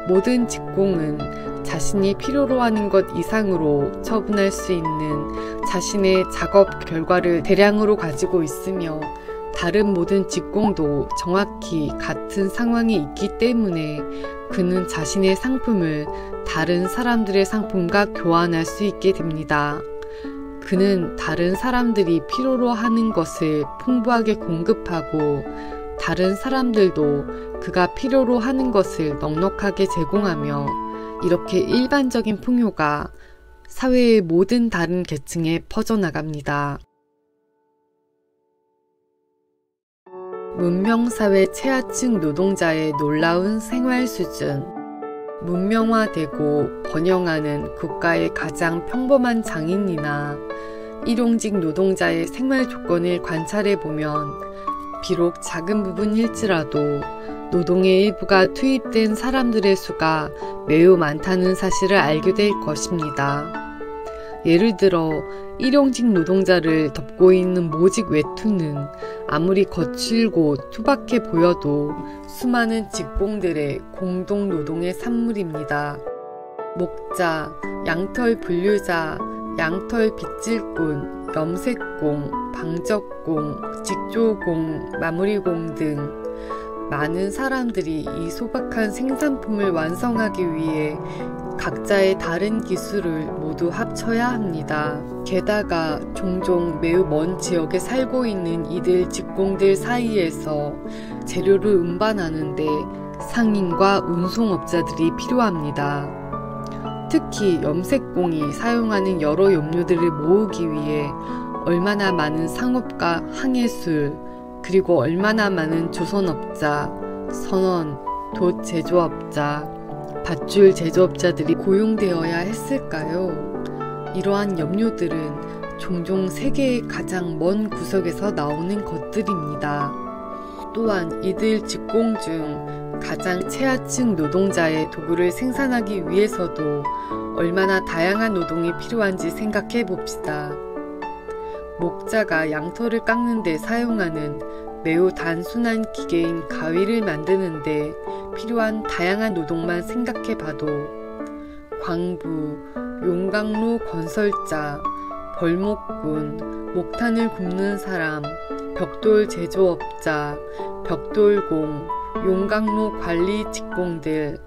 모든 직공은 자신이 필요로 하는 것 이상으로 처분할 수 있는 자신의 작업 결과를 대량으로 가지고 있으며 다른 모든 직공도 정확히 같은 상황이 있기 때문에 그는 자신의 상품을 다른 사람들의 상품과 교환할 수 있게 됩니다. 그는 다른 사람들이 필요로 하는 것을 풍부하게 공급하고 다른 사람들도 그가 필요로 하는 것을 넉넉하게 제공하며 이렇게 일반적인 풍요가 사회의 모든 다른 계층에 퍼져나갑니다. 문명사회 최하층 노동자의 놀라운 생활 수준. 문명화되고 번영하는 국가의 가장 평범한 장인이나 일용직 노동자의 생활 조건을 관찰해보면 비록 작은 부분일지라도 노동의 일부가 투입된 사람들의 수가 매우 많다는 사실을 알게 될 것입니다. 예를 들어 일용직 노동자를 덮고 있는 모직 외투는 아무리 거칠고 투박해 보여도 수많은 직공들의 공동 노동의 산물입니다. 목자, 양털 분류자, 양털 빗질꾼, 염색공, 방적공, 직조공, 마무리공 등 많은 사람들이 이 소박한 생산품을 완성하기 위해 각자의 다른 기술을 모두 합쳐야 합니다. 게다가 종종 매우 먼 지역에 살고 있는 이들 직공들 사이에서 재료를 운반하는데 상인과 운송업자들이 필요합니다. 특히 염색공이 사용하는 여러 염료들을 모으기 위해 얼마나 많은 상업가 항해술, 그리고 얼마나 많은 조선업자, 선원, 돛 제조업자, 밧줄 제조업자들이 고용되어야 했을까요? 이러한 염료들은 종종 세계의 가장 먼 구석에서 나오는 것들입니다. 또한 이들 직공 중 가장 최하층 노동자의 도구를 생산하기 위해서도 얼마나 다양한 노동이 필요한지 생각해 봅시다. 목자가 양털을 깎는 데 사용하는 매우 단순한 기계인 가위를 만드는 데 필요한 다양한 노동만 생각해 봐도 광부, 용광로 건설자, 벌목꾼, 목탄을 굽는 사람, 벽돌 제조업자, 벽돌공, 용광로 관리 직공들,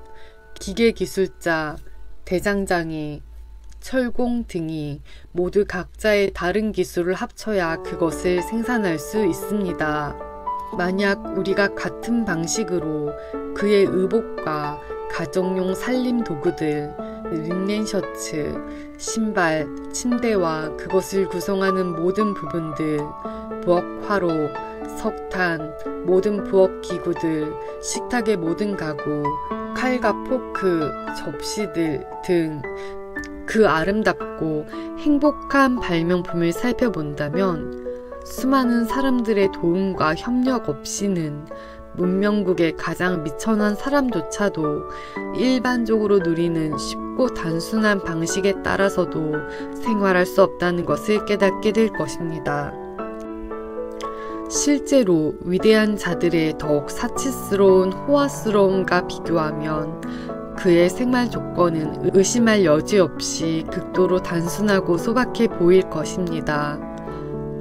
기계기술자, 대장장이, 철공 등이 모두 각자의 다른 기술을 합쳐야 그것을 생산할 수 있습니다. 만약 우리가 같은 방식으로 그의 의복과 가정용 살림 도구들, 린넨 셔츠, 신발, 침대와 그것을 구성하는 모든 부분들, 부엌화로, 석탄, 모든 부엌 기구들, 식탁의 모든 가구, 칼과 포크, 접시들 등 그 아름답고 행복한 발명품을 살펴본다면 수많은 사람들의 도움과 협력 없이는 문명국의 가장 미천한 사람조차도 일반적으로 누리는 쉽고 단순한 방식에 따라서도 생활할 수 없다는 것을 깨닫게 될 것입니다. 실제로 위대한 자들의 더욱 사치스러운 호화스러움과 비교하면 그의 생활 조건은 의심할 여지 없이 극도로 단순하고 소박해 보일 것입니다.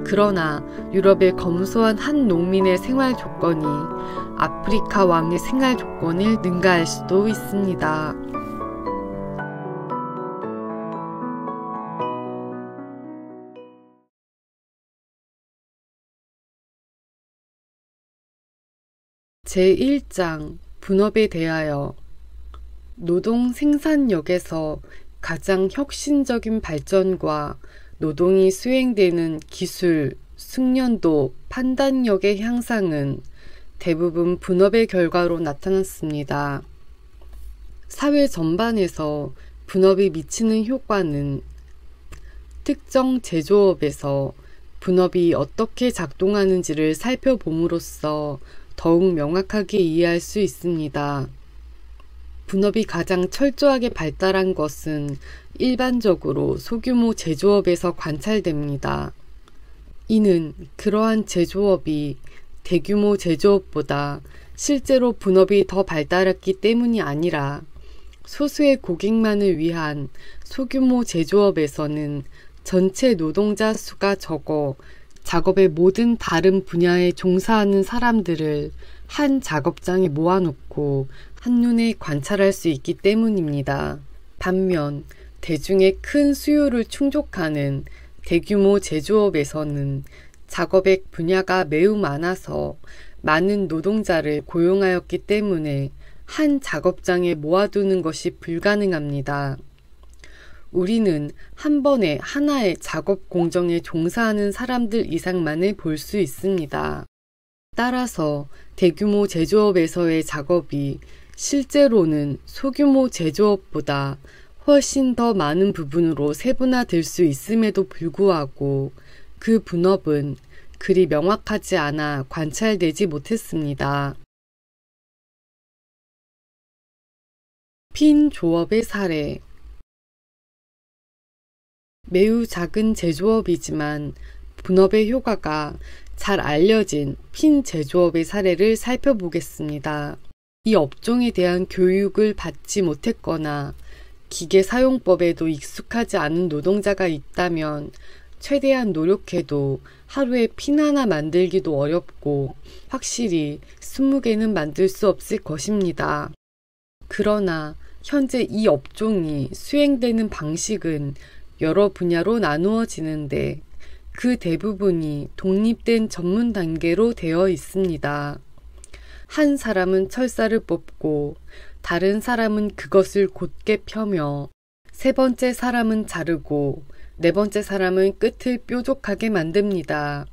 그러나 유럽의 검소한 한 농민의 생활 조건이 아프리카 왕의 생활 조건을 능가할 수도 있습니다. 제1장 분업에 대하여 노동 생산력에서 가장 혁신적인 발전과 노동이 수행되는 기술, 숙련도, 판단력의 향상은 대부분 분업의 결과로 나타났습니다. 사회 전반에서 분업이 미치는 효과는 특정 제조업에서 분업이 어떻게 작동하는지를 살펴봄으로써 더욱 명확하게 이해할 수 있습니다. 분업이 가장 철저하게 발달한 것은 일반적으로 소규모 제조업에서 관찰됩니다. 이는 그러한 제조업이 대규모 제조업보다 실제로 분업이 더 발달했기 때문이 아니라 소수의 고객만을 위한 소규모 제조업에서는 전체 노동자 수가 적어 작업의 모든 다른 분야에 종사하는 사람들을 한 작업장에 모아놓고 한눈에 관찰할 수 있기 때문입니다. 반면 대중의 큰 수요를 충족하는 대규모 제조업에서는 작업의 분야가 매우 많아서 많은 노동자를 고용하였기 때문에 한 작업장에 모아두는 것이 불가능합니다. 우리는 한 번에 하나의 작업 공정에 종사하는 사람들 이상만을 볼 수 있습니다. 따라서 대규모 제조업에서의 작업이 실제로는 소규모 제조업보다 훨씬 더 많은 부분으로 세분화될 수 있음에도 불구하고 그 분업은 그리 명확하지 않아 관찰되지 못했습니다. 핀 조업의 사례. 매우 작은 제조업이지만 분업의 효과가 잘 알려진 핀 제조업의 사례를 살펴보겠습니다. 이 업종에 대한 교육을 받지 못했거나 기계 사용법에도 익숙하지 않은 노동자가 있다면 최대한 노력해도 하루에 핀 하나 만들기도 어렵고 확실히 20개는 만들 수 없을 것입니다. 그러나 현재 이 업종이 수행되는 방식은 여러 분야로 나누어지는데 그 대부분이 독립된 전문 단계로 되어 있습니다. 한 사람은 철사를 뽑고 다른 사람은 그것을 곧게 펴며 세 번째 사람은 자르고 네 번째 사람은 끝을 뾰족하게 만듭니다.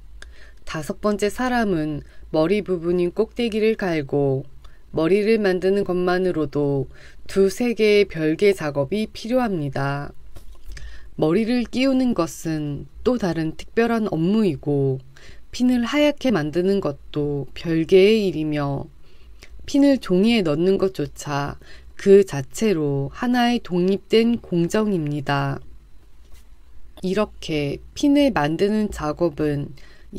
다섯 번째 사람은 머리 부분인 꼭대기를 갈고 머리를 만드는 것만으로도 2-3개의 별개 작업이 필요합니다. 머리를 끼우는 것은 또 다른 특별한 업무이고 핀을 하얗게 만드는 것도 별개의 일이며 핀을 종이에 넣는 것조차 그 자체로 하나의 독립된 공정입니다. 이렇게 핀을 만드는 작업은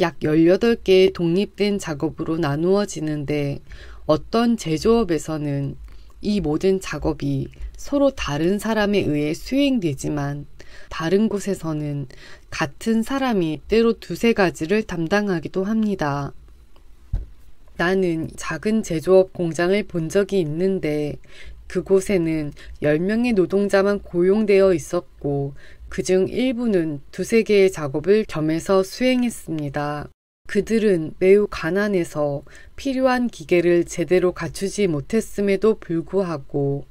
약 18개의 독립된 작업으로 나누어지는데 어떤 제조업에서는 이 모든 작업이 서로 다른 사람에 의해 수행되지만 다른 곳에서는 같은 사람이 때로 2-3가지를 담당하기도 합니다. 나는 작은 제조업 공장을 본 적이 있는데 그곳에는 10명의 노동자만 고용되어 있었고 그중 일부는 2-3개의 작업을 겸해서 수행했습니다. 그들은 매우 가난해서 필요한 기계를 제대로 갖추지 못했음에도 불구하고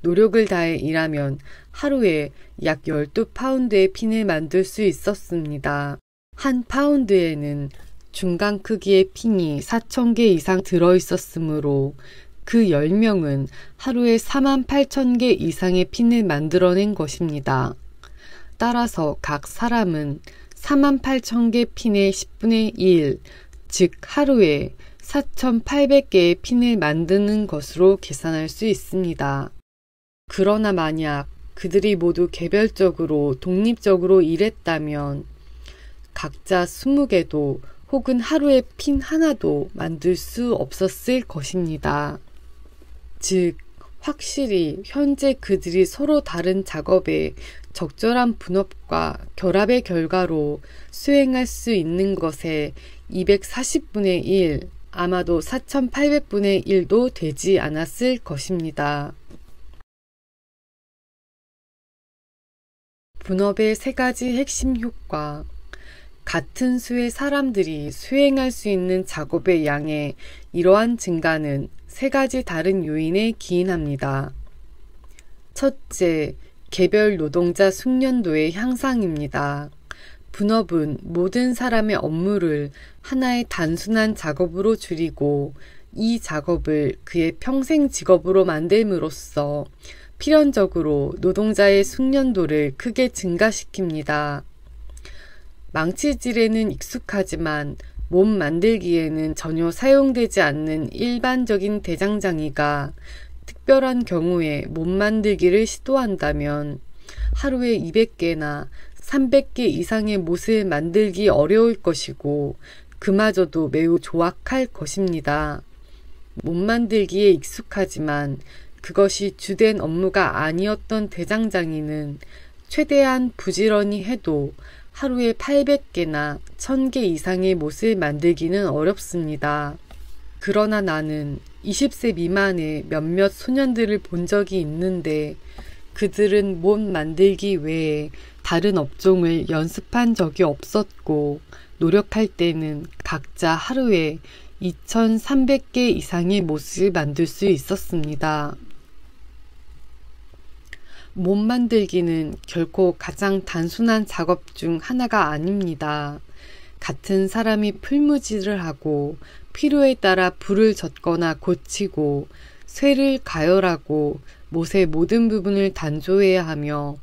노력을 다해 일하면 하루에 약 12파운드의 핀을 만들 수 있었습니다. 한 파운드에는 중간 크기의 핀이 4,000개 이상 들어있었으므로 그 10명은 하루에 48,000개 이상의 핀을 만들어낸 것입니다. 따라서 각 사람은 48,000개 핀의 10분의 1, 즉 하루에 4,800개의 핀을 만드는 것으로 계산할 수 있습니다. 그러나 만약 그들이 모두 개별적으로 독립적으로 일했다면 각자 20개도 혹은 하루에 핀 하나도 만들 수 없었을 것입니다. 즉, 확실히 현재 그들이 서로 다른 작업에 적절한 분업과 결합의 결과로 수행할 수 있는 것에 240분의 1, 아마도 4800분의 1도 되지 않았을 것입니다. 분업의 3가지 핵심 효과. 같은 수의 사람들이 수행할 수 있는 작업의 양의 이러한 증가는 3가지 다른 요인에 기인합니다. 첫째, 개별 노동자 숙련도의 향상입니다. 분업은 모든 사람의 업무를 하나의 단순한 작업으로 줄이고 이 작업을 그의 평생 직업으로 만듦으로써 필연적으로 노동자의 숙련도를 크게 증가시킵니다. 망치질에는 익숙하지만 몸 만들기에는 전혀 사용되지 않는 일반적인 대장장이가 특별한 경우에 몸 만들기를 시도한다면 하루에 200개나 300개 이상의 못을 만들기 어려울 것이고 그마저도 매우 조악할 것입니다. 못 만들기에 익숙하지만 그것이 주된 업무가 아니었던 대장장이는 최대한 부지런히 해도 하루에 800개나 1000개 이상의 못을 만들기는 어렵습니다. 그러나 나는 20세 미만의 몇몇 소년들을 본 적이 있는데 그들은 못 만들기 외에 다른 업종을 연습한 적이 없었고 노력할 때는 각자 하루에 2300개 이상의 못을 만들 수 있었습니다. 못 만들기는 결코 가장 단순한 작업 중 하나가 아닙니다. 같은 사람이 풀무질을 하고 필요에 따라 불을 젓거나 고치고 쇠를 가열하고 못의 모든 부분을 단조해야 하며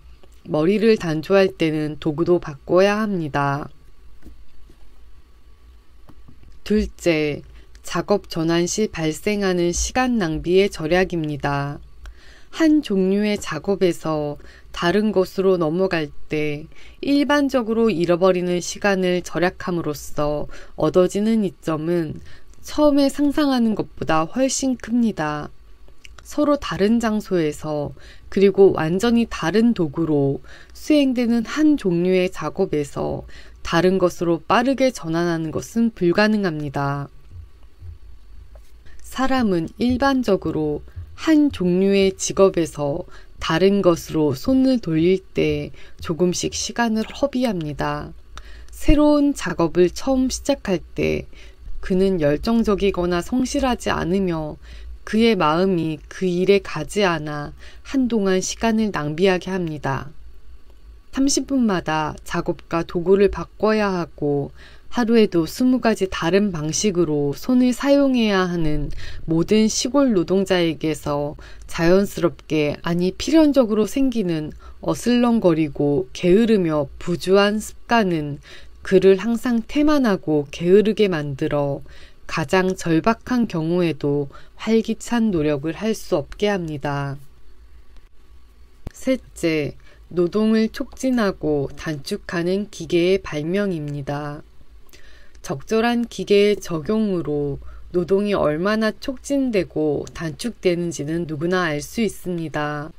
머리를 단조할 때는 도구도 바꿔야 합니다. 둘째, 작업 전환 시 발생하는 시간 낭비의 절약입니다. 한 종류의 작업에서 다른 것으로 넘어갈 때 일반적으로 잃어버리는 시간을 절약함으로써 얻어지는 이점은 처음에 상상하는 것보다 훨씬 큽니다. 서로 다른 장소에서 그리고 완전히 다른 도구로 수행되는 한 종류의 작업에서 다른 것으로 빠르게 전환하는 것은 불가능합니다. 사람은 일반적으로 한 종류의 직업에서 다른 것으로 손을 돌릴 때 조금씩 시간을 허비합니다. 새로운 작업을 처음 시작할 때 그는 열정적이거나 성실하지 않으며 그의 마음이 그 일에 가지 않아 한동안 시간을 낭비하게 합니다. 30분마다 작업과 도구를 바꿔야 하고 하루에도 20가지 다른 방식으로 손을 사용해야 하는 모든 시골 노동자에게서 자연스럽게 아니 필연적으로 생기는 어슬렁거리고 게으르며 부주한 습관은 그를 항상 태만하고 게으르게 만들어 가장 절박한 경우에도 활기찬 노력을 할 수 없게 합니다. 셋째, 노동을 촉진하고 단축하는 기계의 발명입니다. 적절한 기계의 적용으로 노동이 얼마나 촉진되고 단축되는지는 누구나 알 수 있습니다.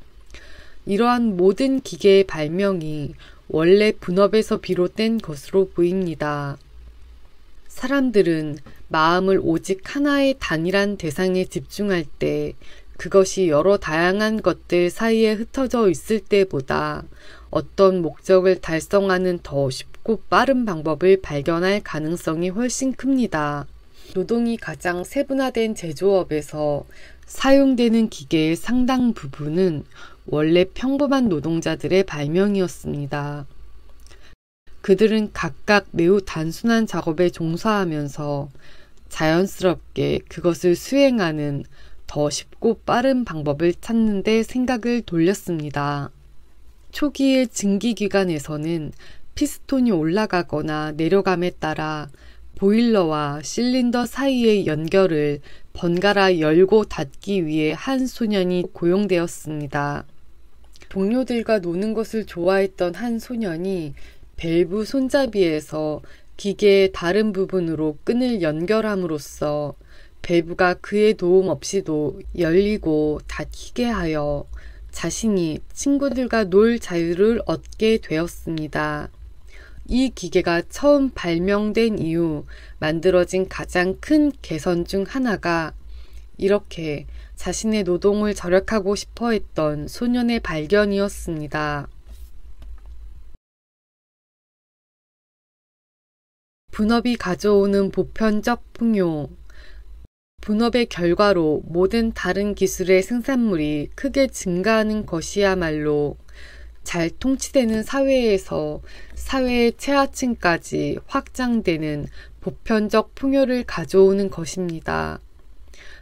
이러한 모든 기계의 발명이 원래 분업에서 비롯된 것으로 보입니다. 사람들은 마음을 오직 하나의 단일한 대상에 집중할 때 그것이 여러 다양한 것들 사이에 흩어져 있을 때보다 어떤 목적을 달성하는 더 쉽고 빠른 방법을 발견할 가능성이 훨씬 큽니다. 노동이 가장 세분화된 제조업에서 사용되는 기계의 상당 부분은 원래 평범한 노동자들의 발명이었습니다. 그들은 각각 매우 단순한 작업에 종사하면서 자연스럽게 그것을 수행하는 더 쉽고 빠른 방법을 찾는 데 생각을 돌렸습니다. 초기의 증기기관에서는 피스톤이 올라가거나 내려감에 따라 보일러와 실린더 사이의 연결을 번갈아 열고 닫기 위해 한 소년이 고용되었습니다. 동료들과 노는 것을 좋아했던 한 소년이 밸브 손잡이에서 기계의 다른 부분으로 끈을 연결함으로써 밸브가 그의 도움 없이도 열리고 닫히게 하여 자신이 친구들과 놀 자유를 얻게 되었습니다. 이 기계가 처음 발명된 이후 만들어진 가장 큰 개선 중 하나가 이렇게 자신의 노동을 절약하고 싶어 했던 소년의 발견이었습니다. 분업이 가져오는 보편적 풍요. 분업의 결과로 모든 다른 기술의 생산물이 크게 증가하는 것이야말로 잘 통치되는 사회에서 사회의 최하층까지 확장되는 보편적 풍요를 가져오는 것입니다.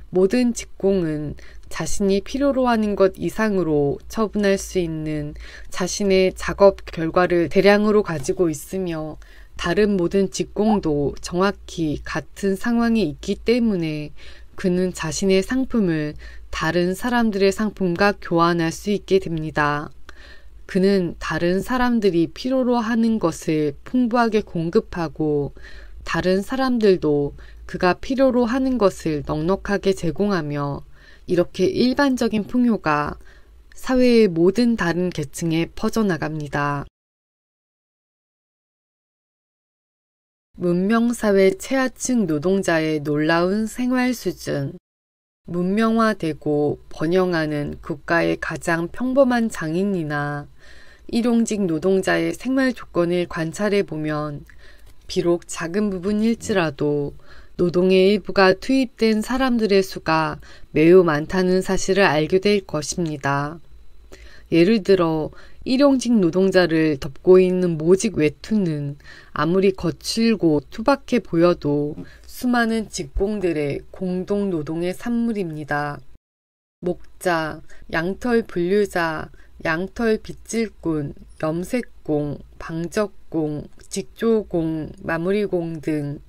모든 직공은 자신이 필요로 하는 것 이상으로 처분할 수 있는 자신의 작업 결과를 대량으로 가지고 있으며 다른 모든 직공도 정확히 같은 상황에 있기 때문에 그는 자신의 상품을 다른 사람들의 상품과 교환할 수 있게 됩니다. 그는 다른 사람들이 필요로 하는 것을 풍부하게 공급하고 다른 사람들도 그가 필요로 하는 것을 넉넉하게 제공하며 이렇게 일반적인 풍요가 사회의 모든 다른 계층에 퍼져나갑니다. 문명사회 최하층 노동자의 놀라운 생활 수준. 문명화되고 번영하는 국가의 가장 평범한 장인이나 일용직 노동자의 생활 조건을 관찰해 보면 비록 작은 부분일지라도 노동의 일부가 투입된 사람들의 수가 매우 많다는 사실을 알게 될 것입니다. 예를 들어 일용직 노동자를 덮고 있는 모직 외투는 아무리 거칠고 투박해 보여도 수많은 직공들의 공동 노동의 산물입니다. 목자, 양털 분류자, 양털 빗질꾼, 염색공, 방적공, 직조공, 마무리공 등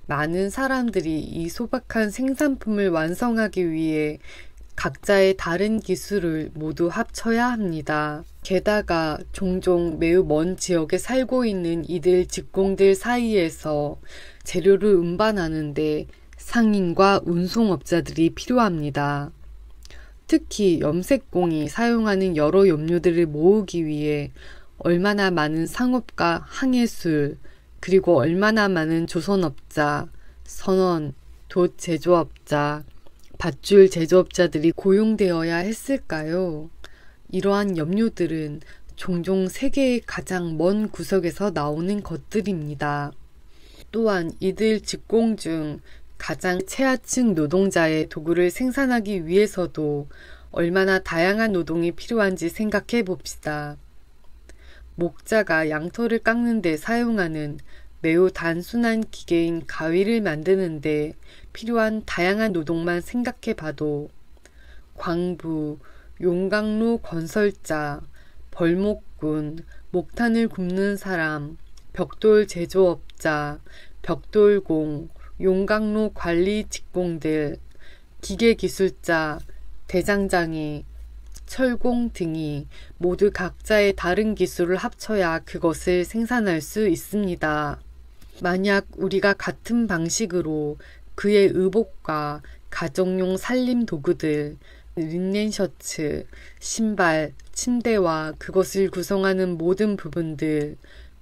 많은 사람들이 이 소박한 생산품을 완성하기 위해 각자의 다른 기술을 모두 합쳐야 합니다. 게다가 종종 매우 먼 지역에 살고 있는 이들 직공들 사이에서 재료를 운반하는데 상인과 운송업자들이 필요합니다. 특히 염색공이 사용하는 여러 염료들을 모으기 위해 얼마나 많은 상업과 항해술, 그리고 얼마나 많은 조선업자, 선원, 돛 제조업자, 밧줄 제조업자들이 고용되어야 했을까요? 이러한 염료들은 종종 세계의 가장 먼 구석에서 나오는 것들입니다. 또한 이들 직공 중 가장 최하층 노동자의 도구를 생산하기 위해서도 얼마나 다양한 노동이 필요한지 생각해 봅시다. 목자가 양털을 깎는 데 사용하는 매우 단순한 기계인 가위를 만드는데 필요한 다양한 노동만 생각해 봐도 광부, 용광로 건설자, 벌목꾼, 목탄을 굽는 사람, 벽돌 제조업자, 벽돌공, 용광로 관리 직공들, 기계기술자, 대장장이, 철공 등이 모두 각자의 다른 기술을 합쳐야 그것을 생산할 수 있습니다. 만약 우리가 같은 방식으로 그의 의복과 가정용 살림 도구들, 린넨 셔츠, 신발, 침대와 그것을 구성하는 모든 부분들,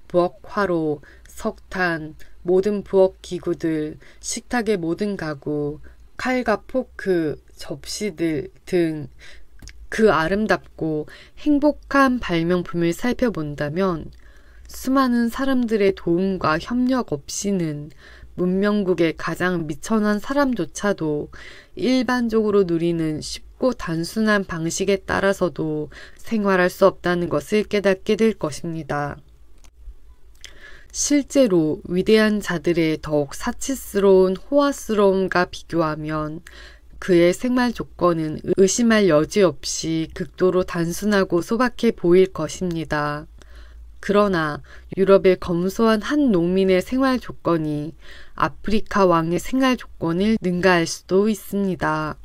부엌 화로, 석탄, 모든 부엌 기구들, 식탁의 모든 가구, 칼과 포크, 접시들 등 그 아름답고 행복한 발명품을 살펴본다면 수많은 사람들의 도움과 협력 없이는 문명국의 가장 미천한 사람조차도 일반적으로 누리는 쉽고 단순한 방식에 따라서도 생활할 수 없다는 것을 깨닫게 될 것입니다. 실제로 위대한 자들의 더욱 사치스러운 호화스러움과 비교하면 그의 생활 조건은 의심할 여지 없이 극도로 단순하고 소박해 보일 것입니다. 그러나 유럽의 검소한 한 농민의 생활 조건이 아프리카 왕의 생활 조건을 능가할 수도 있습니다.